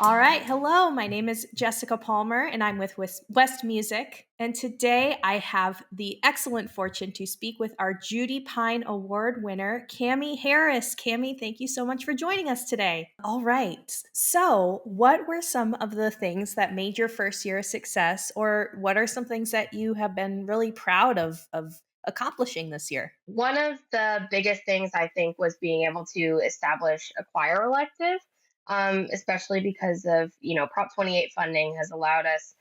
All right. Hello. My name is Jessica Palmer, and I'm with West Music. And today I have the excellent fortune to speak with our Judy Pine Award winner, Cammie Harris. Cammie, thank you so much for joining us today. All right. So, what were some of the things that made your first year a success, or what are some things that you have been really proud of accomplishing this year? One of the biggest things I think was being able to establish a choir elective, especially because of, Prop 28 funding has allowed us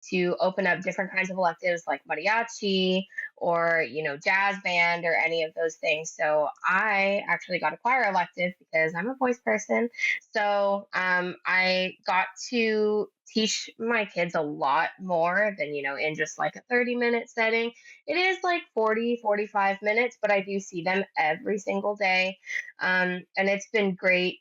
to open up different kinds of electives like mariachi or, jazz band or any of those things. So I actually got a choir elective because I'm a voice person. So I got to teach my kids a lot more than, in just like a 30-minute setting. It is like 40, 45 minutes, but I do see them every single day. And it's been great,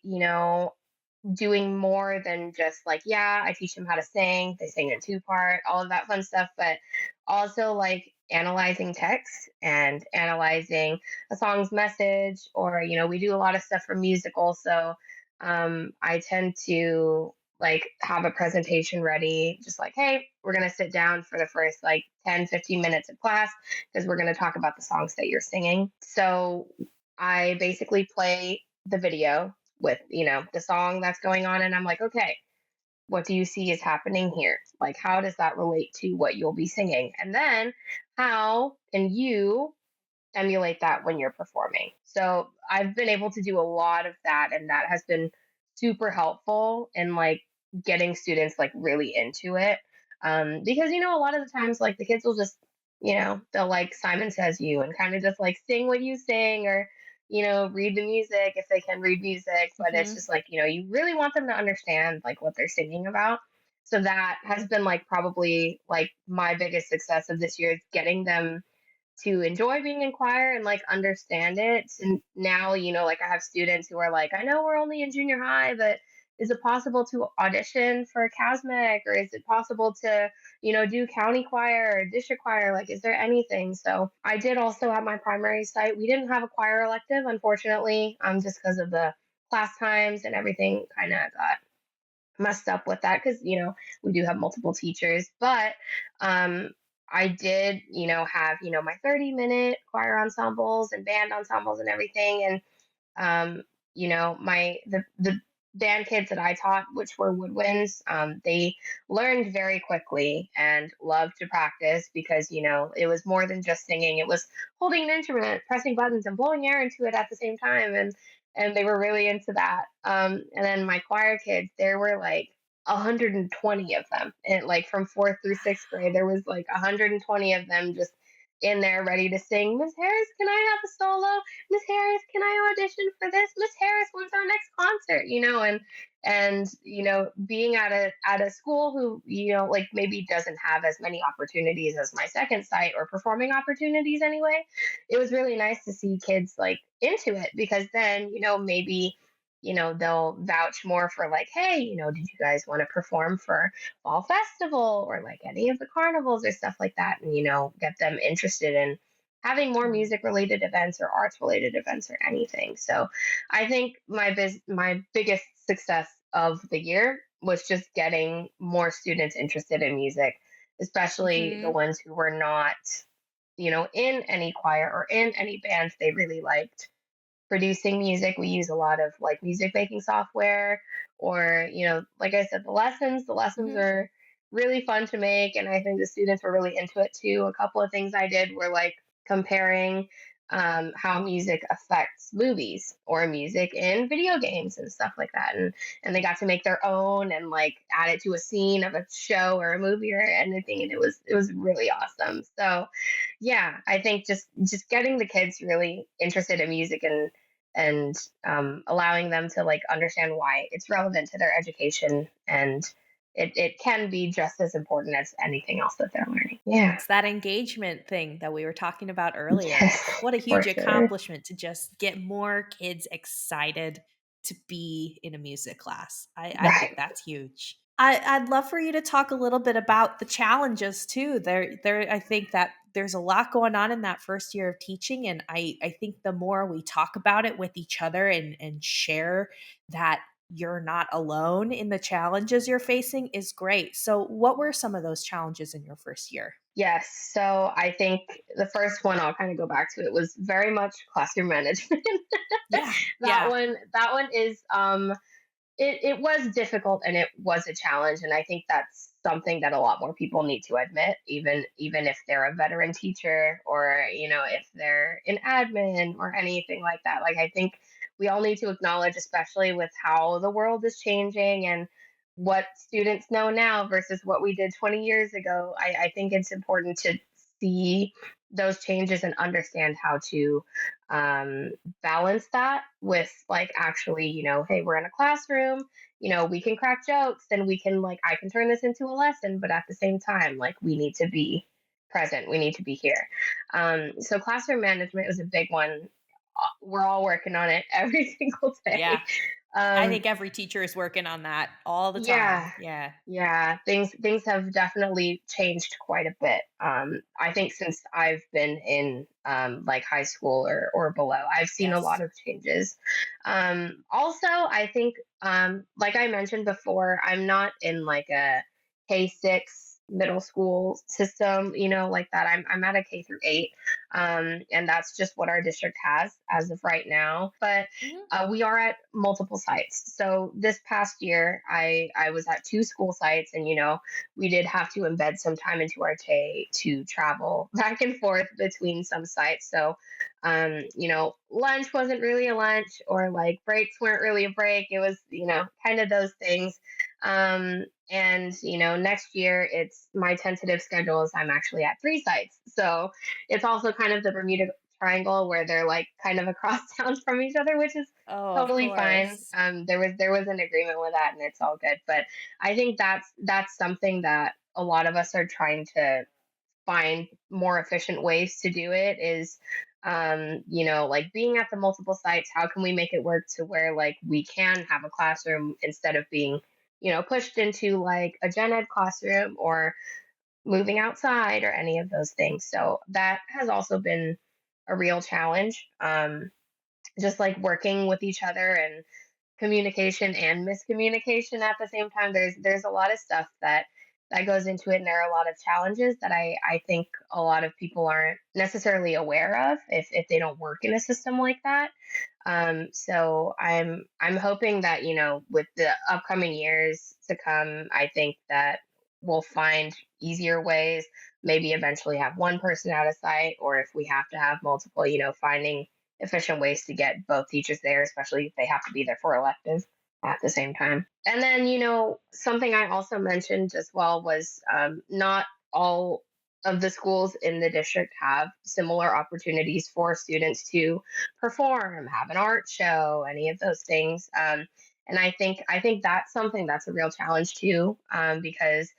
doing more than just like, yeah, I teach them how to sing. They sing in two part, all of that fun stuff, but also like analyzing text and analyzing a song's message, or, we do a lot of stuff for musicals. So I tend to like have a presentation ready, just like, hey, we're going to sit down for the first like 10, 15 minutes of class because we're going to talk about the songs that you're singing. So I basically play the video with, the song that's going on. And I'm like, okay, what do you see is happening here? Like, how does that relate to what you'll be singing? And then how can you emulate that when you're performing? So I've been able to do a lot of that, and that has been super helpful in like getting students like really into it. Because a lot of the times like the kids will just, they'll like Simon Says You and kind of just like sing what you sing, or read the music if they can read music. But it's Mhm. just like, you really want them to understand like what they're singing about. So that has been like probably like my biggest success of this year, is getting them to enjoy being in choir and like understand it. And now, like I have students who are like, I know we're only in junior high, but is it possible to audition for CASMEC, or is it possible to, do county choir or district choir? Like, is there anything? So I did also at my primary site, we didn't have a choir elective, unfortunately, just because of the class times and everything kind of got messed up with that, because we do have multiple teachers. But um I did, have, my 30-minute choir ensembles and band ensembles and everything. And my the band kids that I taught, which were woodwinds, they learned very quickly and loved to practice, because it was more than just singing. It was holding an instrument, pressing buttons, and blowing air into it at the same time. And they were really into that. And then my choir kids, there were like 120 of them, and like from fourth through sixth grade, there was like 120 of them just in there ready to sing. Miss Harris, can I have a solo? Miss Harris, can I audition for this? Miss Harris, when's our next concert? And being at a school who, like maybe doesn't have as many opportunities as my second site, or performing opportunities anyway, it was really nice to see kids like into it, because then, maybe they'll vouch more for like, hey, did you guys want to perform for fall festival or like any of the carnivals or stuff like that, and get them interested in having more music related events or arts related events or anything. So I think my biggest success of the year was just getting more students interested in music, especially the Mhm. ones who were not, in any choir or in any band they really liked. Producing music, we use a lot of like music making software, or like I said, the lessons Mhm. are really fun to make, and I think the students were really into it too. A couple of things I did were like comparing how music affects movies or music in video games and stuff like that, and they got to make their own and like add it to a scene of a show or a movie or anything, and it was really awesome. So yeah, I think just getting the kids really interested in music, and allowing them to like understand why it's relevant to their education, and it can be just as important as anything else that they're learning. Yeah. It's that engagement thing that we were talking about earlier. Yes, What a for huge sure. accomplishment to just get more kids excited to be in a music class. I think Right. that's huge. I'd love for you to talk a little bit about the challenges too. I think that there's a lot going on in that first year of teaching. And I think the more we talk about it with each other and share that you're not alone in the challenges you're facing is great. So, what were some of those challenges in your first year? Yes. So I think the first one I'll kind of go back to, it was very much classroom management. Yeah. Yeah. That one is it was difficult and it was a challenge, and I think that's something that a lot more people need to admit, even if they're a veteran teacher, or if they're in admin or anything like that. Like, I think we all need to acknowledge, especially with how the world is changing and what students know now versus what we did 20 years ago. I think it's important to see those changes and understand how to um, balance that with, like, actually, hey, we're in a classroom, we can crack jokes and we can, like, I can turn this into a lesson, but at the same time, like, we need to be present, we need to be here. So classroom management was a big one. We're all working on it every single Yeah. day. I um, think every teacher is working on that all the time. yeah, Yeah. yeah, things have definitely changed quite a bit. I think since I've been in like high school or below, I've seen a lot Yes. of changes. Also, I think like I mentioned before, I'm not in like a K-6 middle school system, like that. I'm at a K through 8, and that's just what our district has as of right now. But Mhm. we are at multiple sites. So this past year, I was at 2 school sites, and we did have to embed some time into our day to travel back and forth between some sites. So, lunch wasn't really a lunch, or like breaks weren't really a break. It was, kind of those things. And next year, it's my tentative schedule is I'm actually at 3 sites. So it's also kind of the Bermuda Triangle, where they're like kind of across town from each other, which is Oh, of totally fine. course. There was an agreement with that, and it's all good. But I think that's something that a lot of us are trying to find more efficient ways to do it, is like being at the multiple sites, how can we make it work to where, like, we can have a classroom instead of being pushed into like a gen ed classroom, or moving outside, or any of those things. So that has also been a real challenge. Just like working with each other, and communication and miscommunication at the same time. There's a lot of stuff that goes into it, and there are a lot of challenges that I think a lot of people aren't necessarily aware of if they don't work in a system like that. So I'm hoping that, with the upcoming years to come, I think that we'll find easier ways. Maybe eventually have one person at a site, or if we have to have multiple, finding efficient ways to get both teachers there, especially if they have to be there for elective at the same time. And then, something I also mentioned as well was, not all of the schools in the district have similar opportunities for students to perform, have an art show, any of those things. And I think that's something that's a real challenge too, because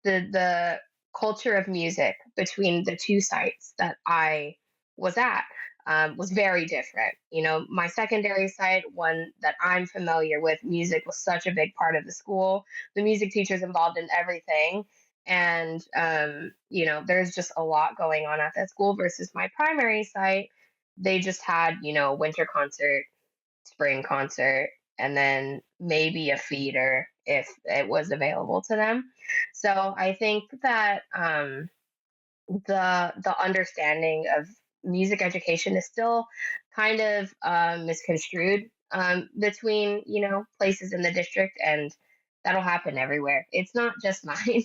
the culture of music between the 2 sites that I was at, was very different. My secondary site, one that I'm familiar with, music was such a big part of the school. The music teachers involved in everything. And, there's just a lot going on at that school versus my primary site. They just had, winter concert, spring concert, and then maybe a feeder if it was available to them. So I think that the understanding of music education is still kind of misconstrued, between places in the district, and that'll happen everywhere. It's not just mine.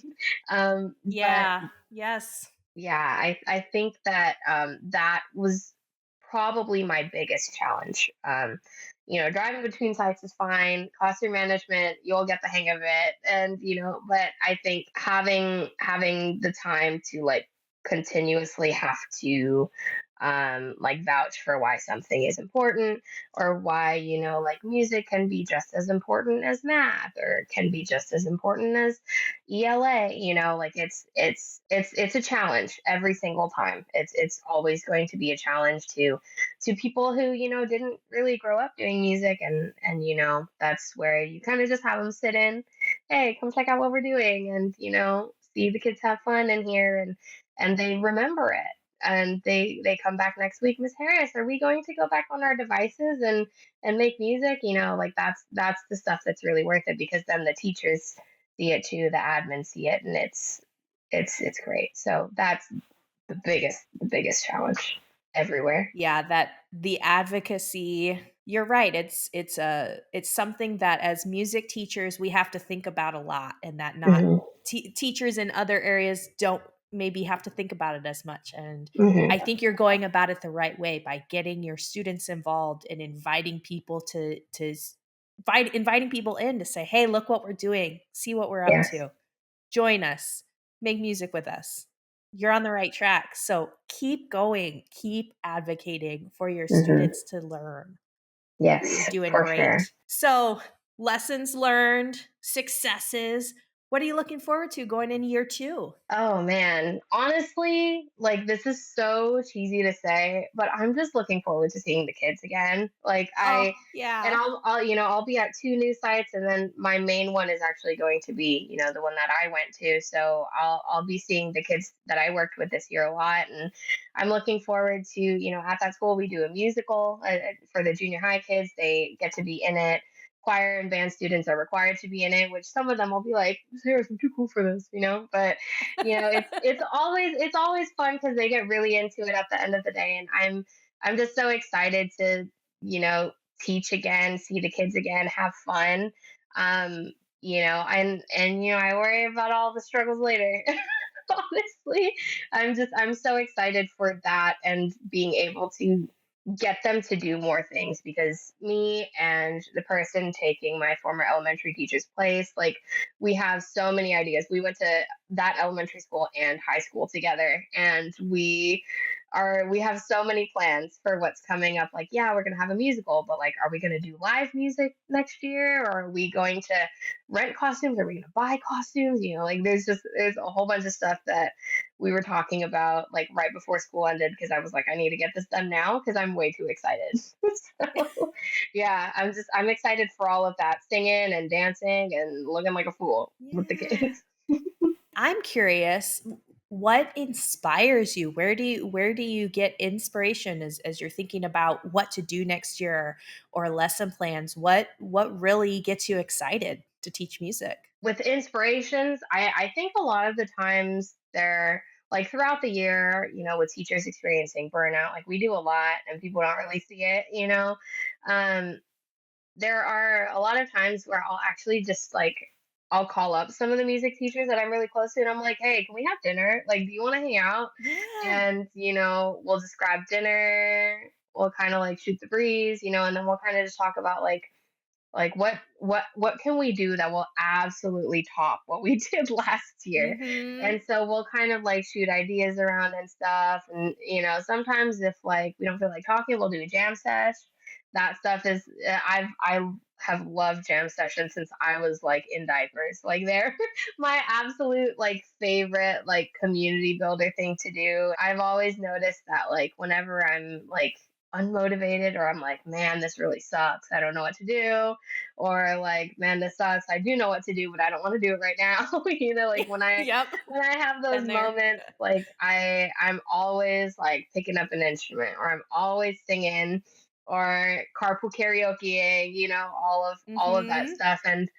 But Yeah. Yes. yeah, I think that that was probably my biggest challenge. Driving between sites is fine. Classroom management, you'll get the hang of it, and but I think having the time to, like, continuously have to like, vouch for why something is important, or why, like, music can be just as important as math, or can be just as important as ELA. Like, it's a challenge every single time. It's always going to be a challenge to people who, didn't really grow up doing music, and that's where you kind of just have them sit in. Hey, come check out what we're doing, and see the kids have fun in here, and they remember it. and they come back next week, Miss Harris, are we going to go back on our devices and make music? Like that's the stuff that's really worth it, because then the teachers see it too, the admins see it, and it's great. So that's the biggest challenge everywhere. Yeah, that the advocacy, you're right. It's something that as music teachers we have to think about a lot, and that not Hmm. teachers in other areas don't maybe have to think about it as much. And I Hmm. think you're going about it the right way by getting your students involved and inviting people inviting people in to say, "Hey, look what we're doing. See what we're up Yes. to. Join us. Make music with us." You're on the right track. So keep going, keep advocating for your Hmm. students to learn. You're Yes, doing for sure. great. So, lessons learned, successes. What are you looking forward to going into year two? Oh man, honestly, like this is so cheesy to say, but I'm just looking forward to seeing the kids again. Oh, And yeah. I'll be at two new sites, and then my main one is actually going to be, the one that I went to. So I'll be seeing the kids that I worked with this year a lot, and I'm looking forward to, at that school we do a musical for the junior high kids. They get to be in it. Choir and band students are required to be in it, which some of them will be like, "Sarah, I'm too cool for this." But it's always fun because they get really into it at the end of the day, and I'm just so excited to you know teach again, see the kids again, have fun. um and I worry about all the struggles later. Honestly, I'm so excited for that, and being able to get them to do more things, because me and the person taking my former elementary teacher's place, like, we have so many ideas. We went to that elementary school and high school together, and we have so many plans for what's coming up. Like, yeah, we're going to have a musical, but, like, are we going to do live music next year, or are we going to rent costumes, are we going to buy costumes? Like, there's a whole bunch of stuff that we were talking about, like, right before school ended, because I was like, I need to get this done now because I'm way too excited. So yeah, I'm excited for all of that, singing and dancing and looking like a fool with the Yeah. kids. I'm curious, what inspires you? Where do you get inspiration as you're thinking about what to do next year or lesson plans? What really gets you excited to teach music? With inspirations, I think a lot of the times they're like throughout the year, with teachers experiencing burnout, like, we do a lot and people don't really see it. Um, there are a lot of times where I'll actually just, like, I'll call up some of the music teachers that I'm really close to, and I'm like, hey, can we have dinner? Like, do you want to hang out? Yeah. And, we'll just grab dinner. We'll kind of like shoot the breeze, and then we'll kind of just talk about, like what can we do that will absolutely top what we did last year. Mhm. And so we'll kind of like shoot ideas around and stuff, and sometimes if, like, we don't feel like talking, we'll do a jam sesh. That stuff is I have loved jam sessions since I was, like, in diapers. Like, they're my absolute, like, favorite, like, community builder thing to do. I've always noticed that, like, whenever I'm, like, unmotivated, or I'm like, man, this really sucks, I don't know what to do, or like, man, this sucks, I do know what to do, but I don't want to do it right now. Like, when I Yep. when I have those Been there. moments, like, I'm always like picking up an instrument, or I'm always singing, or carpool karaokeing, all of that Mhm. stuff. And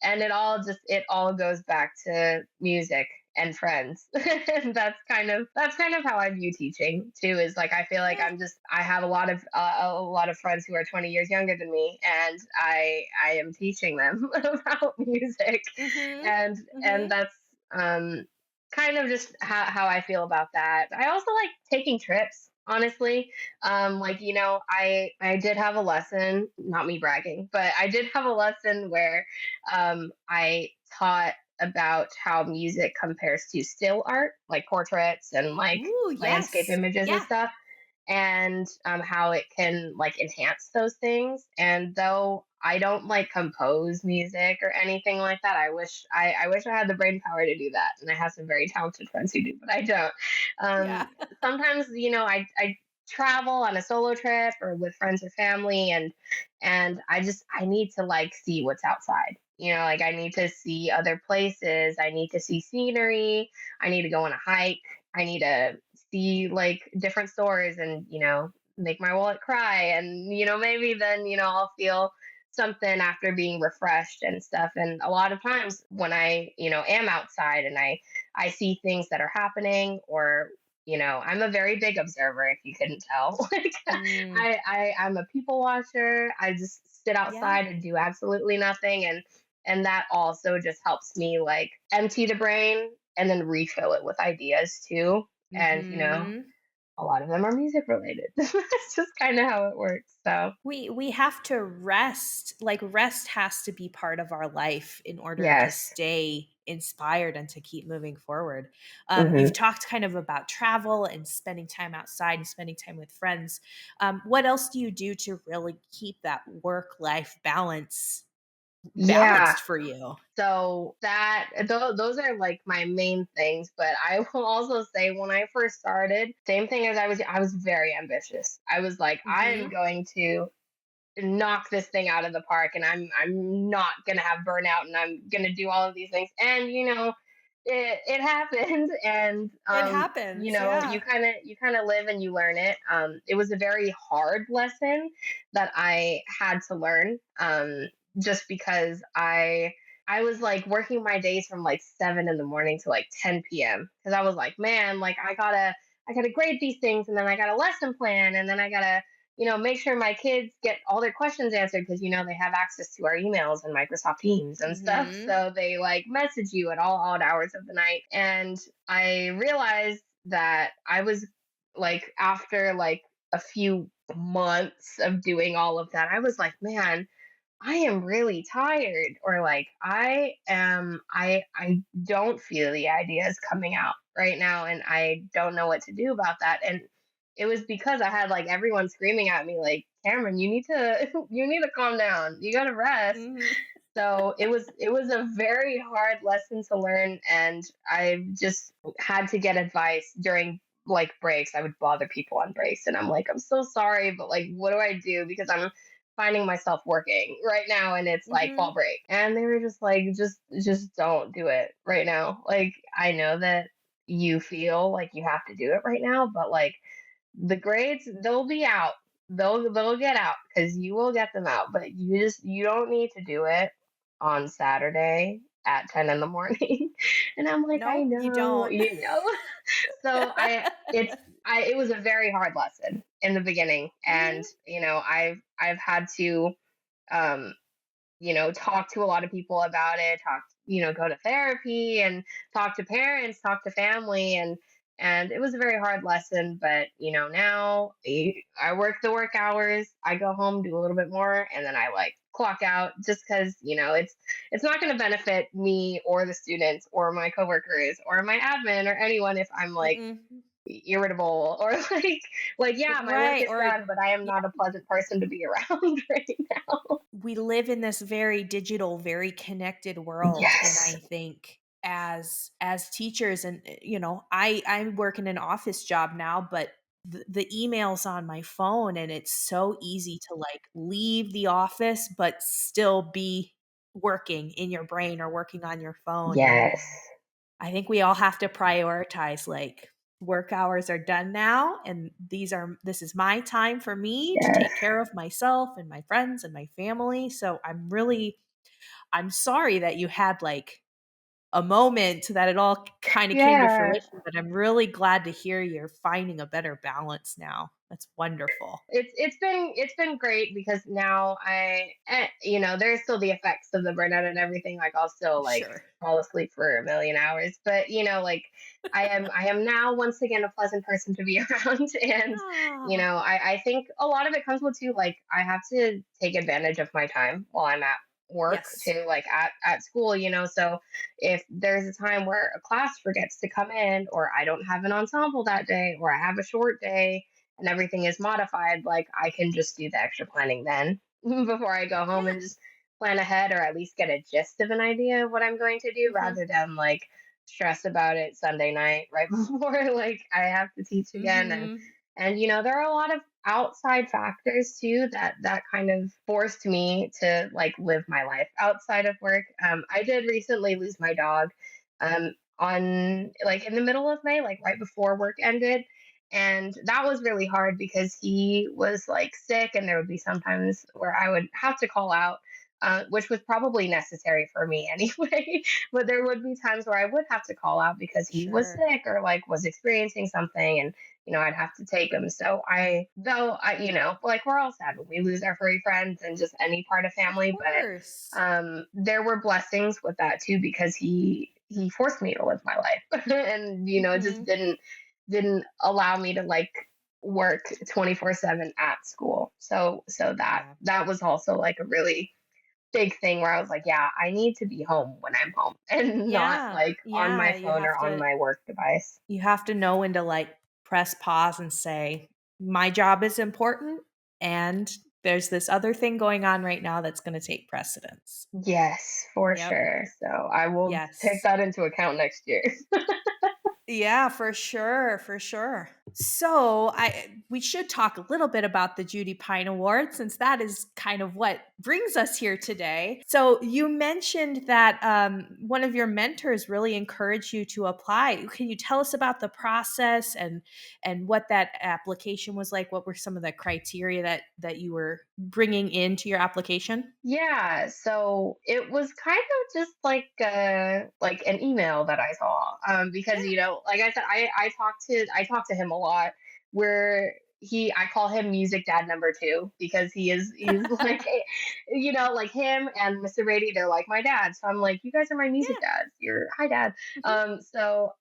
it all goes back to music and friends. And that's kind of how I view teaching too. Is like, I feel like Yeah. I have a lot of friends who are 20 years younger than me, and I am teaching them about music. Mhm. And Mhm. that's kind of just how I feel about that. I also like taking trips, honestly. Like, I did have a lesson, not me bragging, but I did have a lesson where I taught about how music compares to still art, like portraits and, like, Ooh, landscape yes. images and Yeah. stuff, and how it can, like, enhance those things. And though I don't, like, compose music or anything like that, I wish I had the brain power to do that, and I have some very talented friends who do, but I don't. Yeah. Sometimes, I travel on a solo trip or with friends or family, and I need to, like, see what's outside. Like, I need to see other places. I need to see scenery. I need to go on a hike. I need to see like different stores and, make my wallet cry. And, maybe then, I'll feel something after being refreshed and stuff. And a lot of times when I, am outside and I see things that are happening, or I'm a very big observer, if you couldn't tell. Like, Mm, I'm a people watcher. I just sit yeah. outside and do absolutely nothing, and that also just helps me like empty the brain and then refill it with ideas too. And Mhm. a lot of them are music related. That's just kind of how it works. So We have to rest. Like, rest has to be part of our life in order to yes. stay inspired and to keep moving forward. You've Hmm. talked kind of about travel and spending time outside and spending time with friends. What else do you do to really keep that work life balance Yeah. balanced for you? So those are like my main things, but I will also say when I first started, same thing as I was very ambitious. I was like, I am Mhm. going to knock this thing out of the park, and I'm not gonna have burnout, and I'm gonna do all of these things. And it happened. And It happens. you Yeah. kind of live and you learn it. It was a very hard lesson that I had to learn, just because I was like working my days from like 7 in the morning to like 10 p.m. because I was like, man, like I gotta grade these things, and then I got a lesson plan, and then I gotta make sure my kids get all their questions answered, because they have access to our emails and Microsoft Teams and stuff. Mhm. So they like message you at all odd hours of the night. And I realized that I was like, after like a few months of doing all of that, I was like, man, I am really tired, or like I don't feel the ideas coming out right now, and I don't know what to do about that. And it was because I had like everyone screaming at me like, Cameron, you need to you need to calm down. You got to rest. Mhm. So it was a very hard lesson to learn, and I just had to get advice during like breaks. I would bother people on breaks, and I'm like, I'm so sorry, but like, what do I do? Because I'm finding myself working right now, and it's like fall Mhm. break. And they were just like, just don't do it right now. Like, I know that you feel like you have to do it right now, but like, the grades, they'll be out. They'll get out, because you will get them out, but you don't need to do it on Saturday at 10 in the morning. And I'm like, I No, you know, don't. So it was a very hard lesson in the beginning. And Mhm. I've had to um talk to a lot of people about it, go to therapy and talk to parents, talk to family. And it was a very hard lesson. But now I work the work hours, I go home, do a little bit more, and then I like clock out, just because it's not going to benefit me or the students or my coworkers or my admin or anyone if I'm like Mm-mm. irritable, or like, yeah, my work Right, is or done, but I am yeah, not a pleasant person to be around right now. we live in this very digital, very connected world, and I Yes. think as teachers and, I work in an office job now, but the emails on my phone, and it's so easy to, like, leave the office, but still be working in your brain or working on your phone, and Yes. I think we all have to prioritize, like, work hours are done now, and this is my time for me to Yes. take care of myself and my friends and my family. So I'm sorry that you had, like, a moment that it all kind of came to Yeah. fruition, but I'm really glad to hear you're finding a better balance now. That's wonderful. It's been great, because now there's still the effects of the burnout and everything. Like, I'll still like Sure. fall asleep for a million hours, but like, I am now once again a pleasant person to be around. And Ah, I think a lot of it comes with too, like, I have to take advantage of my time while I'm at work yes. too, like at school. So if there's a time where a class forgets to come in, or I don't have an ensemble that day, or I have a short day and everything is modified, like, I can just do the extra planning then before I go home, Yeah. and just plan ahead, or at least get a gist of an idea of what I'm going to do, Mhm. rather than like stress about it Sunday night right before like I have to teach again. and Mhm. and there are a lot of outside factors too that kind of forced me to like live my life outside of work. I did recently lose my dog. on like in the middle of May, like right before work ended. And that was really hard because he was like sick, and there would be sometimes where I would have to call out, which was probably necessary for me anyway. But there would be times where I would have to call out because he was Sure. sick or like was experiencing something, and I'd have to take him. So though I, like we're all sad when we lose our furry friends and just any part of Of family, but course. there were blessings with that too because he forced me to live my life and just Mhm. didn't allow me to like work 24/7 at school. So Yeah. that was also like a really big thing where I was like, yeah, I need to be home when I'm home and not Yeah. like on Yeah, my phone or on my work device. you have to know when to, like, press pause and say, "My job is important, and there's this other thing going on right now that's gonna take precedence." Yes, for Yep. sure. So I will take Yes. that into account next year. Yeah, for sure, for sure. So, I we should talk a little bit about the Judy Pine Award since that is kind of what brings us here today. So, you mentioned that one of your mentors really encouraged you to apply. Can you tell us about the process and what that application was like? What were some of the criteria that you were bringing into your application? Yeah, so it was kind of just like an email that I saw. Because like I said, I talk to him a lot. Where I call him Music Dad number two because he's like like him and Mr. Brady, they're like my dad. So I'm like, you guys are my music Yeah. dads. You're hi dad. Mhm. So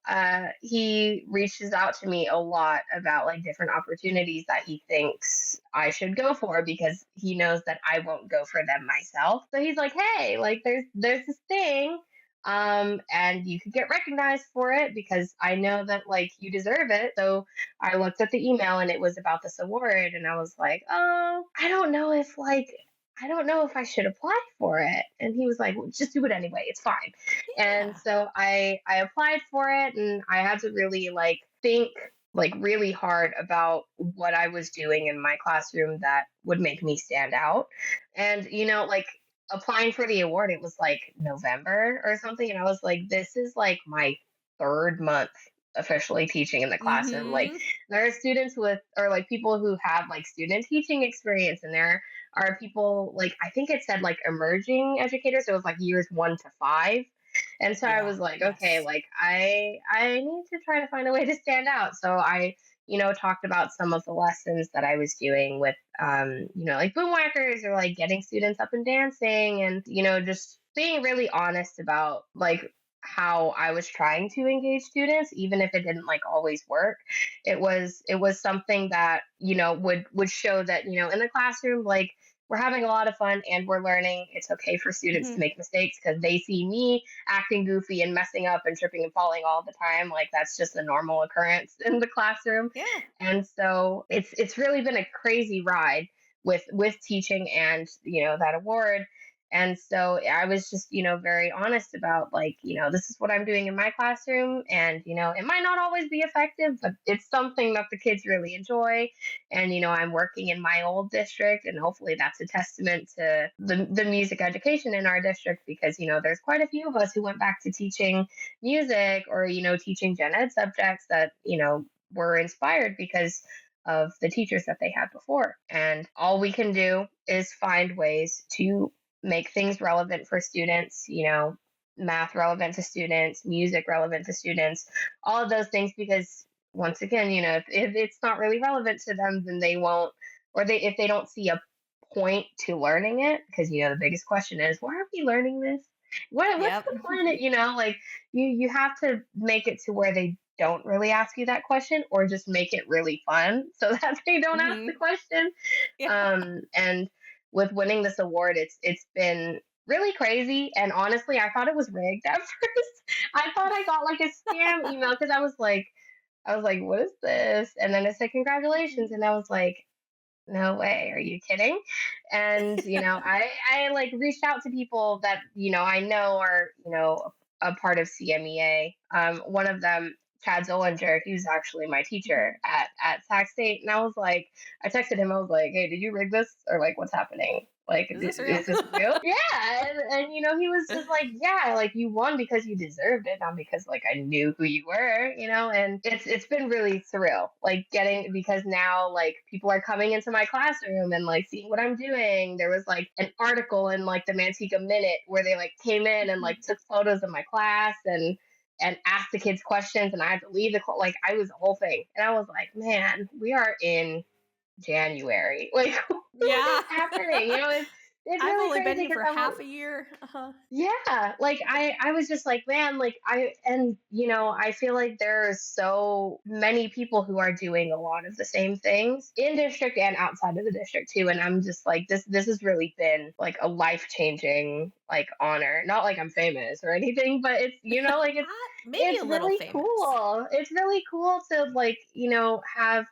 he reaches out to me a lot about like different opportunities that he thinks I should go for because he knows that I won't go for them myself. So he's like, hey, like there's this thing. And you could get recognized for it because I know that like you deserve it. So I looked at the email and it was about this award, and I was like, oh, I don't know if I should apply for it. And he was like, well, just do it anyway. It's fine. And Yeah. so I applied for it, and I had to really like think like really hard about what I was doing in my classroom that would make me stand out. And like applying for the award, it was like November or something, and I was like, this is like my third month officially teaching in the classroom. Like Mhm. there are students with or like people who have like student teaching experience, and there are people like I think it said like emerging educators. So it was like years 1 to 5. And so I Yeah. was like, okay, Yes. like I need to try to find a way to stand out. So I, talked about some of the lessons that I was doing with like boomwhackers or like getting students up and dancing and, just being really honest about like how I was trying to engage students, even if it didn't like always work. It was something that, would show that, in the classroom, like we're having a lot of fun and we're learning. It's okay for students to Mhm. make mistakes because they see me acting goofy and messing up and tripping and falling all the time. Like that's just a normal occurrence in the classroom. Yeah. And so it's really been a crazy ride with teaching and that award. And so I was just, very honest about like, this is what I'm doing in my classroom. And, it might not always be effective, but it's something that the kids really enjoy. And, I'm working in my old district, and hopefully that's a testament to the music education in our district because, there's quite a few of us who went back to teaching music or, teaching gen ed subjects that, were inspired because of the teachers that they had before. And all we can do is find ways to make things relevant for students, math relevant to students, music relevant to students, all of those things because once again, if it's not really relevant to them, then they won't, or if they don't see a point to learning it, because the biggest question is, why are we learning this? What's Yep. the point? Like you have to make it to where they don't really ask you that question, or just make it really fun so that they don't ask the Mhm. question. Yeah. And with winning this award, it's been really crazy. And honestly, I thought it was rigged at first. I thought I got like a scam email because I was like, what is this? And then it said congratulations, Mhm. and I was like, no way, are you kidding? And I like reached out to people that I know are a part of CMEA. One of them, Chad Zollinger, he was actually my Mhm. teacher at Sac State, and I was like, I texted him, I was like, hey, did you rig this or like what's happening? Like, Is this real? is this real? Yeah. And, he was just like, yeah, like you won because you deserved it, not because like I knew who you were, and it's been really surreal. Like because now like people are coming into my classroom and like seeing what I'm doing. There was like an article in like the Manteca Minute where they like came in and like took photos of my class and asked the kids questions, and I had to leave like I was the whole thing. And I was like, man, we are in January. Like, what is Yeah. happening? It's I've really only been crazy here because for I'm half a year. Uh-huh. yeah, like I was just like, man, like I feel like there are so many people who are doing a lot of the same things in district and outside of the district too. And I'm just like, this has really been like a life-changing like honor. Not like I'm famous or anything, but it's like Maybe it's a little really famous. cool. It's really cool to like, have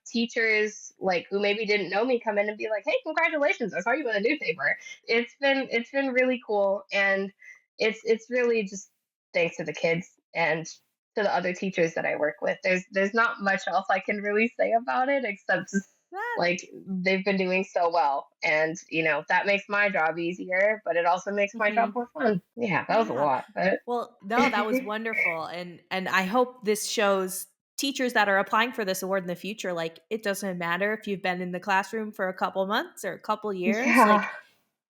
teachers like who maybe didn't know me come in and be like, hey, congratulations, I saw you in the newspaper. It's been really cool, and it's really just thanks to the kids and to the other teachers that I work with. There's not much else I can really say about it except just That like they've been doing so well, and that makes my job easier, but it also makes my job mhm. more fun. Yeah, that was a Yeah. lot, but Well, no, that was wonderful, and I hope this shows teachers that are applying for this award in the future, like, it doesn't matter if you've been in the classroom for a couple months or a couple years, yeah, like,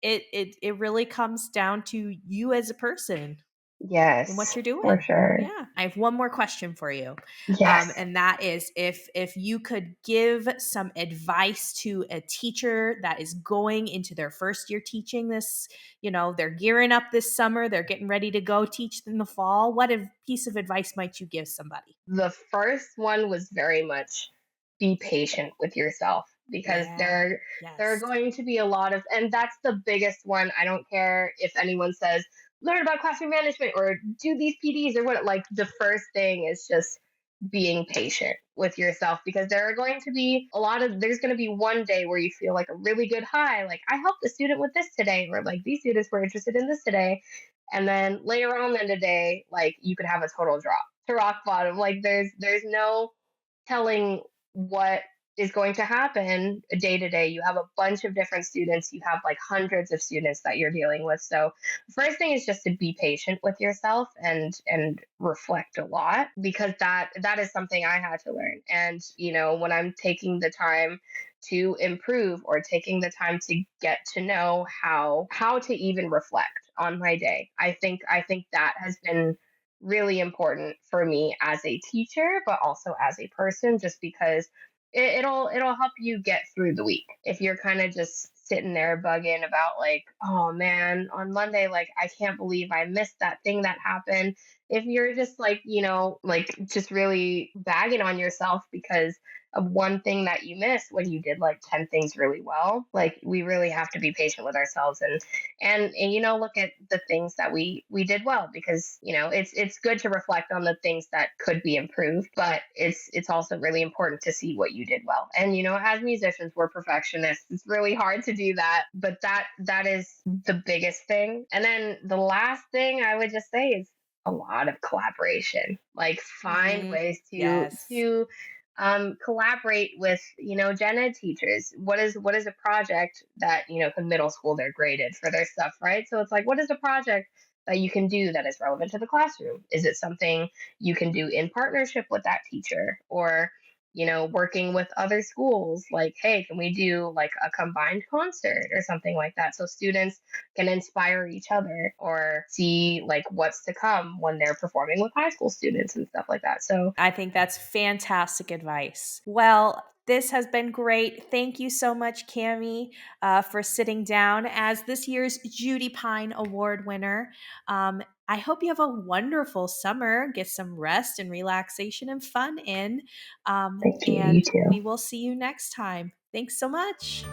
it really comes down to you as a person and what yes, you're for doing. sure. Yeah. I have one more question for you. Yes. And that is if you could give some advice to a teacher that is going into their first year teaching this, they're gearing up this summer, they're getting ready to go teach in the fall. What piece of advice might you give somebody? The first one was very much be patient with yourself because Yeah. there are Yes. going to be a lot of, and that's the biggest one. I don't care if anyone says learn about classroom management or do these PDs or what. Like the first thing is just being patient with yourself because there are going to be there's going to be one day where you feel like a really good high, like I helped the student with this today, or like these students were interested in this today, and then later on in the day like you could have a total drop to rock bottom. Like there's no telling what is going to happen day to day. You have a bunch of different students, you have like hundreds of students that you're dealing with. So first thing is just to be patient with yourself and reflect a lot, because that is something I had to learn. And when I'm taking the time to improve or taking the time to get to know how to even reflect on my day, I think that has been really important for me as a teacher, but also as a person, just because it'll help you get through the week. If you're kind of just sitting there bugging about like, oh man, on Monday, like I can't believe I missed that thing that happened. If you're just like, like just really bagging on yourself because of one thing that you missed when you did like 10 things really well, like we really have to be patient with ourselves and look at the things that we did well, because it's good to reflect on the things that could be improved, but it's also really important to see what you did well. And as musicians, we're perfectionists. It's really hard to do that, but that is the biggest thing. And then the last thing I would just say is a lot of collaboration. Like find Mhm. ways to Yes. to collaborate with gen ed teachers. What is a project that in middle school they're graded for their stuff, right? So it's like, what is a project that you can do that is relevant to the classroom? Is it something you can do in partnership with that teacher, or working with other schools? Like, hey, can we do like a combined concert or something like that, so students can inspire each other or see like what's to come when they're performing with high school students and stuff like that. So I think that's fantastic advice. Well, this has been great. Thank you so much, Cammie, for sitting down as this year's Judy Pine Award winner. I hope you have a wonderful summer. Get some rest and relaxation and fun in. thank you. You And too. we will see you next time. Thanks so much.